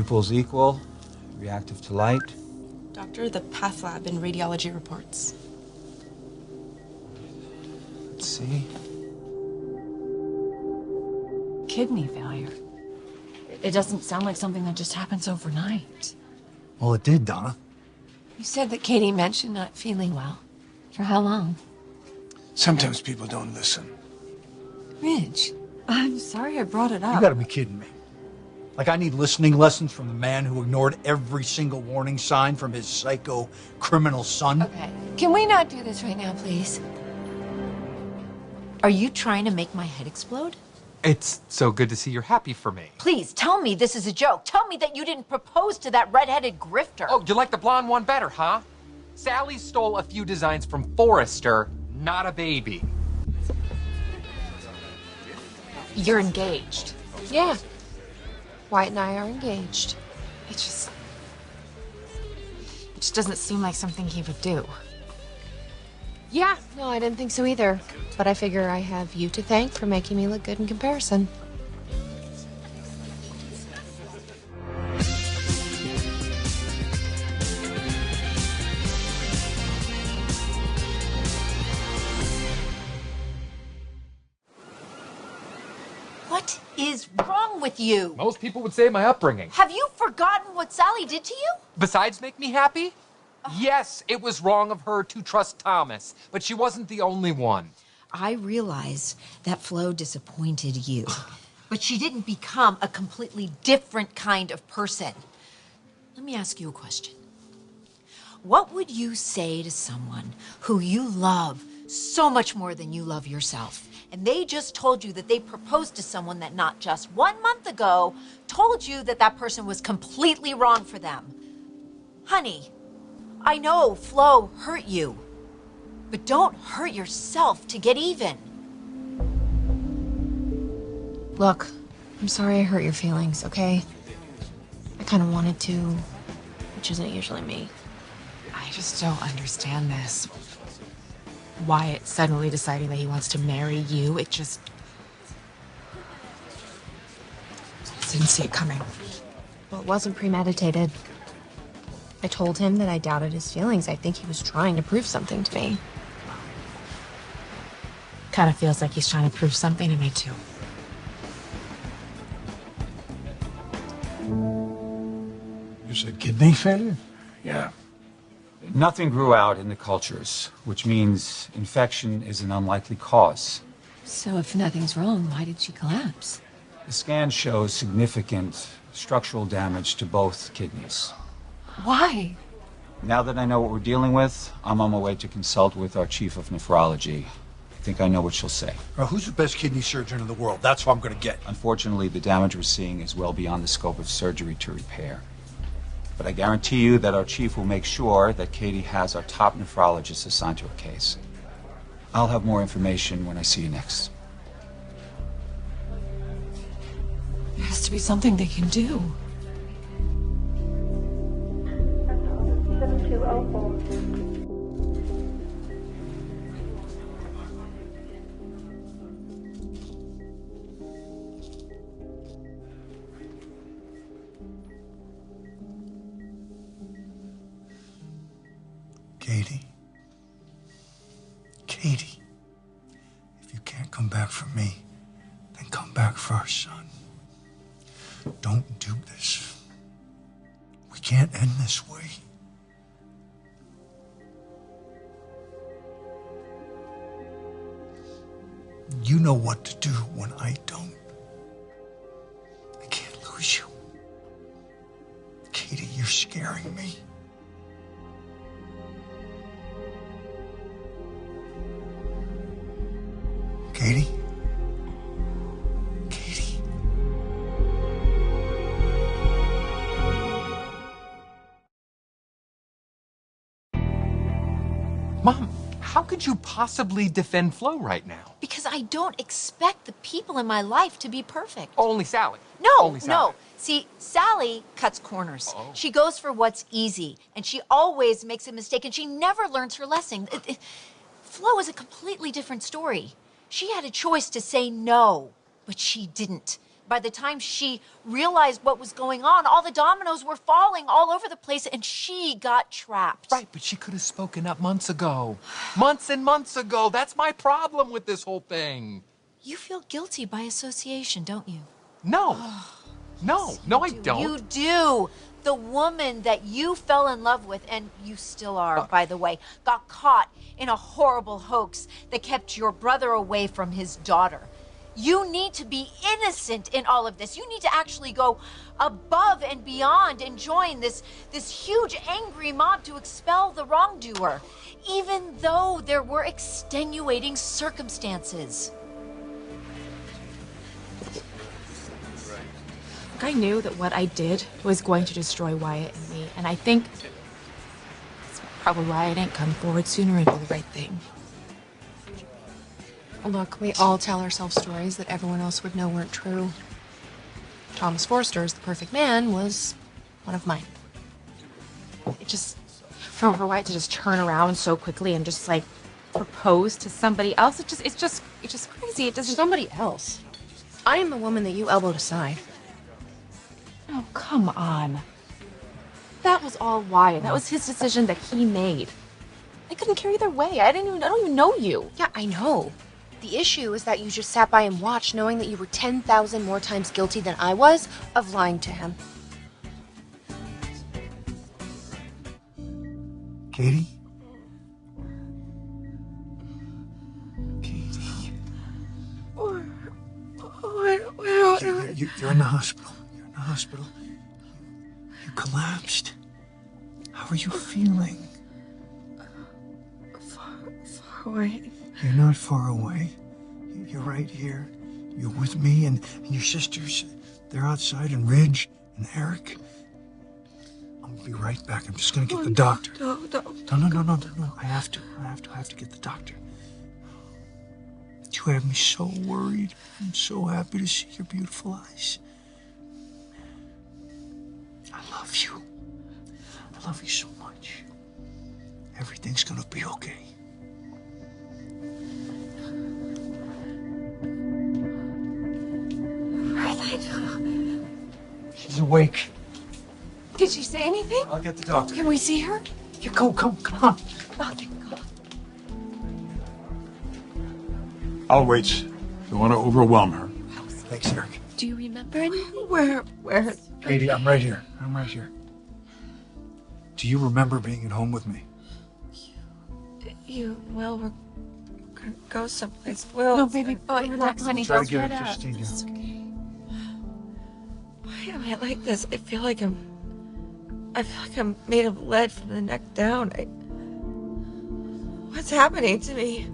Pupils equal, reactive to light. Doctor, the path lab in radiology reports. Let's see. Kidney failure. It doesn't sound like something that just happens overnight. Well, it did, Donna. You said that Katie mentioned not feeling well. For how long? Sometimes people don't listen. Ridge. I'm sorry I brought it up. You gotta be kidding me. Like I need listening lessons from the man who ignored every single warning sign from his psycho criminal son? Okay. Can we not do this right now, please? Are you trying to make my head explode? It's so good to see you're happy for me. Please, tell me this is a joke. Tell me that you didn't propose to that red-headed grifter. Oh, you like the blonde one better, huh? Sally stole a few designs from Forrester, not a baby. You're engaged. Yeah. Wyatt and I are engaged. It just doesn't seem like something he would do. Yeah, no, I didn't think so either. But I figure I have you to thank for making me look good in comparison. What is wrong with you? Most people would say my upbringing. Have you forgotten what Sally did to you? Besides make me happy? Yes, it was wrong of her to trust Thomas, but she wasn't the only one. I realize that Flo disappointed you, but she didn't become a completely different kind of person. Let me ask you a question. What would you say to someone who you love so much more than you love yourself, and they just told you that they proposed to someone that not just 1 month ago told you that that person was completely wrong for them? Honey, I know Flo hurt you, but don't hurt yourself to get even. Look, I'm sorry I hurt your feelings, okay? I kind of wanted to, which isn't usually me. I just don't understand this. Wyatt suddenly deciding that he wants to marry you, it just... didn't see it coming. Well, it wasn't premeditated. I told him that I doubted his feelings. I think he was trying to prove something to me. Kind of feels like he's trying to prove something to me, too. You said kidney failure? Yeah. Nothing grew out in the cultures, which means infection is an unlikely cause. So if nothing's wrong, why did she collapse? The scan shows significant structural damage to both kidneys. Why? Now that I know what we're dealing with, I'm on my way to consult with our chief of nephrology. I think I know what she'll say. Who's the best kidney surgeon in the world? That's what I'm gonna get. Unfortunately, the damage we're seeing is well beyond the scope of surgery to repair. But I guarantee you that our chief will make sure that Katie has our top nephrologist assigned to her case. I'll have more information when I see you next. There has to be something they can do. Katie. Katie. If you can't come back for me, then come back first, son. Don't do this. We can't end this way. You know what to do when I don't. I can't lose you. Katie, you're scaring me. Katie? Katie? Mom, how could you possibly defend Flo right now? Because I don't expect the people in my life to be perfect. Only Sally. No, Only Sally. no. See, Sally cuts corners. Oh. She goes for what's easy, and she always makes a mistake, and she never learns her lesson. Flo is a completely different story. She had a choice to say no, but she didn't. By the time she realized what was going on, all the dominoes were falling all over the place and she got trapped. Right, but she could have spoken up months ago. Months and months ago. That's my problem with this whole thing. You feel guilty by association, don't you? No. No, I don't. You do. The woman that you fell in love with, and you still are, by the way, got caught in a horrible hoax that kept your brother away from his daughter. You need to be innocent in all of this. You need to actually go above and beyond and join this huge angry mob to expel the wrongdoer, even though there were extenuating circumstances. I knew that what I did was going to destroy Wyatt and me, and I think that's probably why I didn't come forward sooner and do the right thing. Look, we all tell ourselves stories that everyone else would know weren't true. Thomas Forster's The Perfect Man was one of mine. It just, for Wyatt to just turn around so quickly and just like propose to somebody else, it's just crazy. It doesn't. Somebody else? I am the woman that you elbowed aside. Oh, come on. That was all Wyatt. That was his decision that he made. I couldn't care either way. I don't even know you. Yeah, I know. The issue is that you just sat by and watched, knowing that you were 10,000 more times guilty than I was of lying to him. Katie? Katie. You're in the hospital. You're in the hospital. You collapsed. How are you feeling? Far away. You're not far away. You're right here. You're with me and your sisters. They're outside, and Ridge and Eric. I'm gonna be right back. I'm just gonna get the doctor. No. I have to get the doctor. You have me so worried. I'm so happy to see your beautiful eyes. I love you. I love you so much. Everything's gonna be okay. She's awake. Did she say anything? I'll get the doctor. Can we see her? You come on. Oh, thank God. I'll wait. Don't want to overwhelm her. Thanks, Eric. Do you remember anything? Where? Katie, I'm right here. Do you remember being at home with me? Well, we're gonna go someplace. Well, No, baby, relax, honey. Try to get it just stay down. Why am I like this? I feel like I'm made of lead from the neck down. What's happening to me?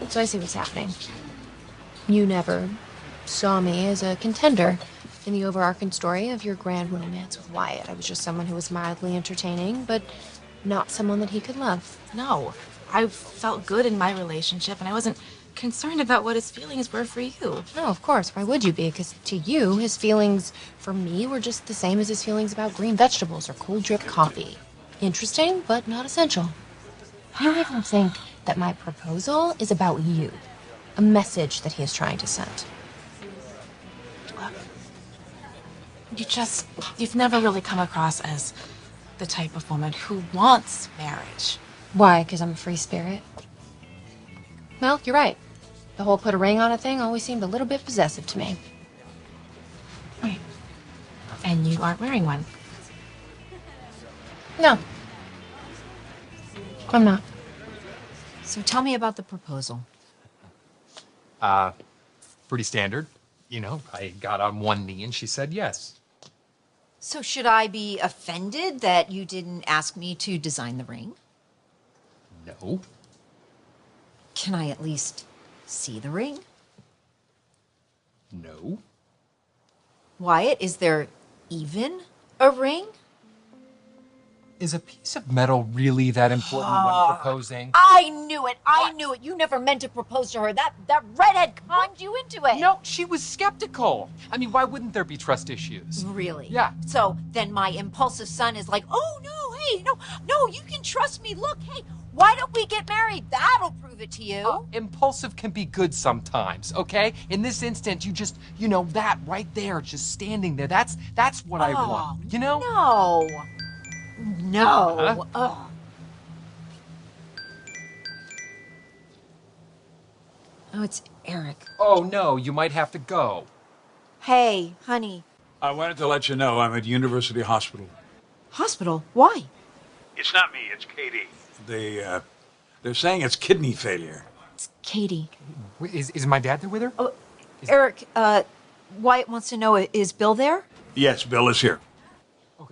So I see what's happening. You never saw me as a contender in the overarching story of your grand romance with Wyatt. I was just someone who was mildly entertaining, but not someone that he could love. No, I felt good in my relationship, and I wasn't concerned about what his feelings were for you. No, of course. Why would you be? Because to you, his feelings for me were just the same as his feelings about green vegetables or cold drip coffee. Interesting, but not essential. You even think that my proposal is about you. A message that he is trying to send. Look, you've never really come across as the type of woman who wants marriage. Why? Because I'm a free spirit? Well, you're right. The whole put a ring on a thing always seemed a little bit possessive to me. Wait. And you aren't wearing one. No. I'm not. So tell me about the proposal. Pretty standard. You know, I got on one knee and she said yes. So should I be offended that you didn't ask me to design the ring? No. Can I at least see the ring? No. Wyatt, is there even a ring? Is a piece of metal really that important when proposing? I knew it. I knew it. You never meant to propose to her. That redhead conned you into it. No, she was skeptical. I mean, why wouldn't there be trust issues? Really? Yeah. So then my impulsive son is like, oh, no, hey, no, you can trust me. Look, hey, why don't we get married? That'll prove it to you. Impulsive can be good sometimes, okay? In this instance, you just, that right there, just standing there, that's what I want, you know? No. Ugh. Oh, it's Eric. Oh, no, you might have to go. Hey, honey. I wanted to let you know I'm at University Hospital. Hospital? Why? It's not me, it's Katie. They're saying it's kidney failure. It's Katie. Wait, is my dad there with her? Oh, Eric, Wyatt wants to know, is Bill there? Yes, Bill is here.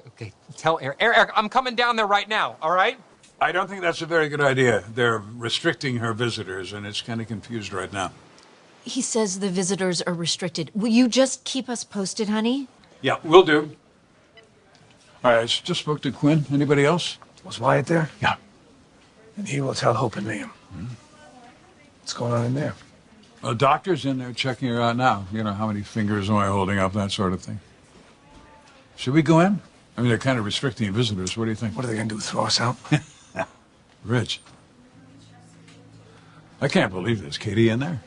Okay, tell Eric. Eric, I'm coming down there right now, all right? I don't think that's a very good idea. They're restricting her visitors, and it's kind of confused right now. He says the visitors are restricted. Will you just keep us posted, honey? Yeah, will do. All right, I just spoke to Quinn. Anybody else? Was Wyatt there? Yeah. And he will tell Hope and Liam. What's going on in there? A doctor's in there checking her out now. You know, how many fingers am I holding up, that sort of thing. Should we go in? I mean, they're kind of restricting visitors. What do you think? What are they going to do, throw us out? Rich. I can't believe there's Katie in there.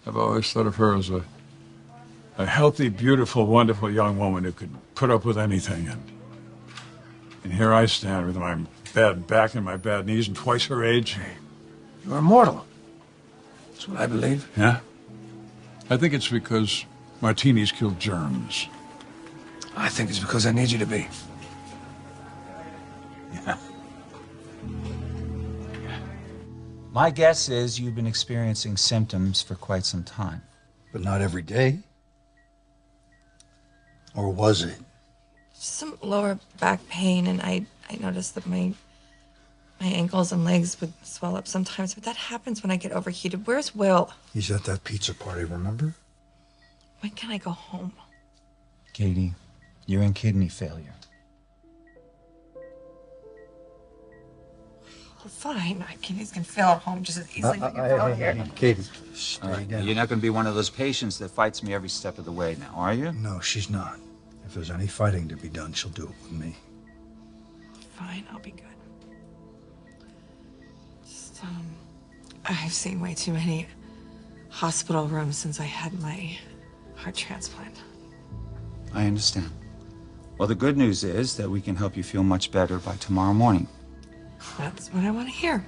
I've always thought of her as a healthy, beautiful, wonderful young woman who could put up with anything. And here I stand with my bad back and my bad knees and twice her age. Hey, you're immortal. That's what I believe. Yeah? I think it's because martinis kill germs. I think it's because I need you to be. Yeah. My guess is you've been experiencing symptoms for quite some time. But not every day. Or was it? Some lower back pain, and I noticed that my ankles and legs would swell up sometimes, but that happens when I get overheated. Where's Will? He's at that pizza party, remember? When can I go home? Katie, you're in kidney failure. Well, fine. My kidneys can fail at home just as easily as they can fail here. Katie, All right. You're not going to be one of those patients that fights me every step of the way now, are you? No, she's not. If there's any fighting to be done, she'll do it with me. Fine, I'll be good. Just, I've seen way too many hospital rooms since I had my heart transplant. I understand. Well, the good news is that we can help you feel much better by tomorrow morning. That's what I want to hear.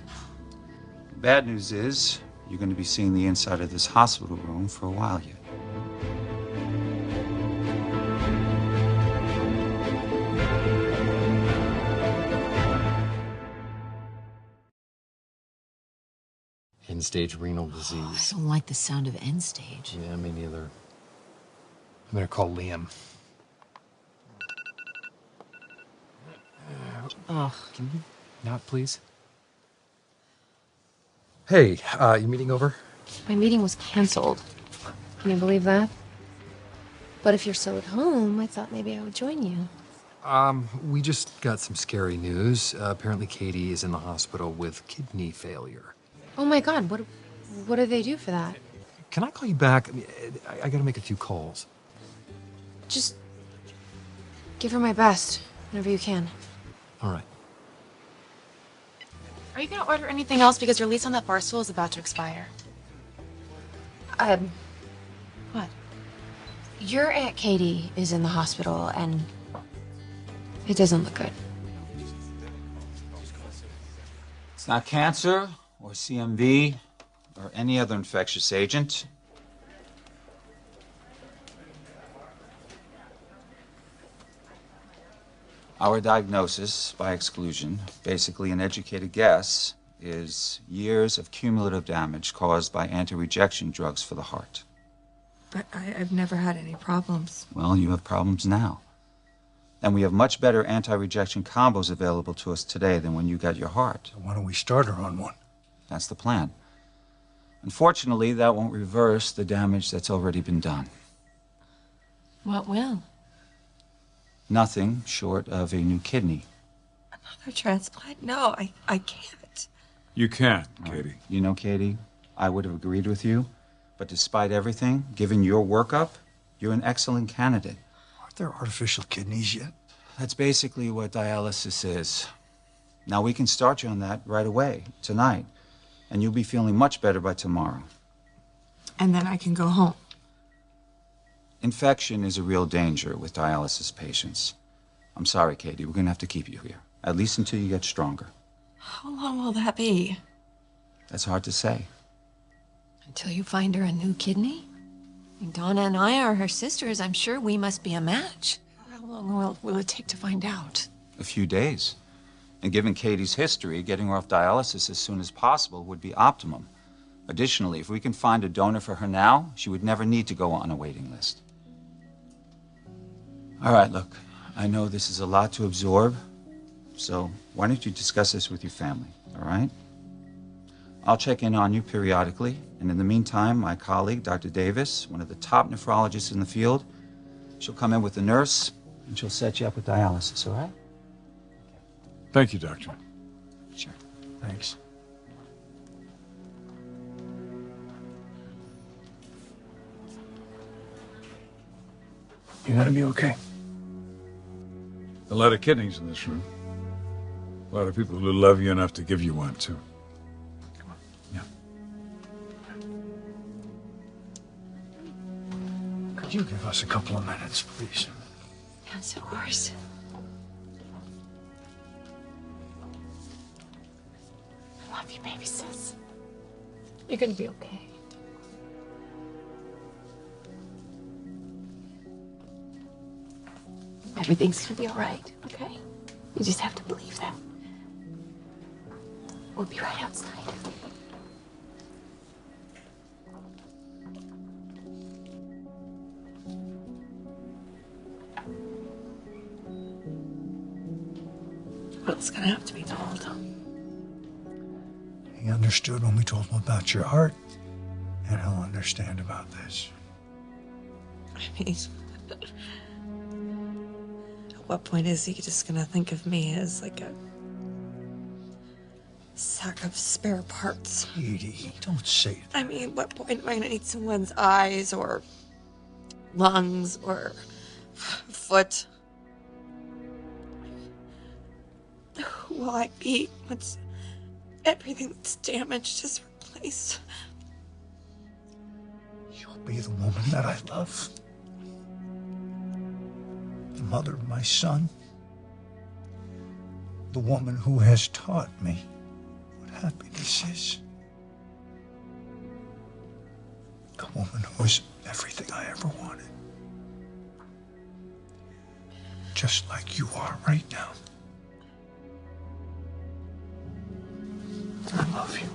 The bad news is you're going to be seeing the inside of this hospital room for a while yet. End-stage renal I disease. don't like the sound of end stage. Yeah, me neither. I'm gonna call Liam. Ugh. Can you not, please? Hey, you meeting over? My meeting was canceled. Can you believe that? But if you're still at home, I thought maybe I would join you. We just got some scary news. Apparently Katie is in the hospital with kidney failure. Oh my God, what do they do for that? Can I call you back? I mean, I gotta make a few calls. Just give her my best whenever you can. All right. Are you going to order anything else because your lease on that bar stool is about to expire? What? Your Aunt Katie is in the hospital and it doesn't look good. It's not cancer or CMV or any other infectious agent. Our diagnosis, by exclusion, basically an educated guess, is years of cumulative damage caused by anti-rejection drugs for the heart. But I've never had any problems. Well, you have problems now. And we have much better anti-rejection combos available to us today than when you got your heart. So why don't we start her on one? That's the plan. Unfortunately, that won't reverse the damage that's already been done. What will? Nothing short of a new kidney. Another transplant? No, I can't. You can't, Katie. You know, Katie, I would have agreed with you, but despite everything, given your workup, you're an excellent candidate. Aren't there artificial kidneys yet? That's basically what dialysis is. Now, we can start you on that right away, tonight, and you'll be feeling much better by tomorrow. And then I can go home. Infection is a real danger with dialysis patients. I'm sorry, Katie, we're going to have to keep you here, at least until you get stronger. How long will that be? That's hard to say. Until you find her a new kidney? Donna and I are her sisters. I'm sure we must be a match. How long will it take to find out? A few days. And given Katie's history, getting her off dialysis as soon as possible would be optimum. Additionally, if we can find a donor for her now, she would never need to go on a waiting list. All right, look, I know this is a lot to absorb, so why don't you discuss this with your family, all right? I'll check in on you periodically, and in the meantime, my colleague, Dr. Davis, one of the top nephrologists in the field, she'll come in with the nurse, and she'll set you up with dialysis, all right? Thank you, Doctor. Sure. Thanks. You're gonna be okay. A lot of kidneys in this room. A lot of people who love you enough to give you one, too. Come on. Yeah. Could you give us a couple of minutes, please? Yes, of course. I love you, baby sis. You're gonna be okay. Everything's gonna be all right, okay? You just have to believe that. We'll be right outside. Well, it's gonna have to be told. He understood when we told him about your heart, and he'll understand about this. I mean, at what point is he just gonna think of me as like a sack of spare parts? Edie, don't say that. I mean, at what point am I gonna need someone's eyes or lungs or foot? Who will I be once everything that's damaged is replaced? You'll be the woman that I love. The mother of my son. The woman who has taught me what happiness is. The woman who is everything I ever wanted. Just like you are right now. I love you.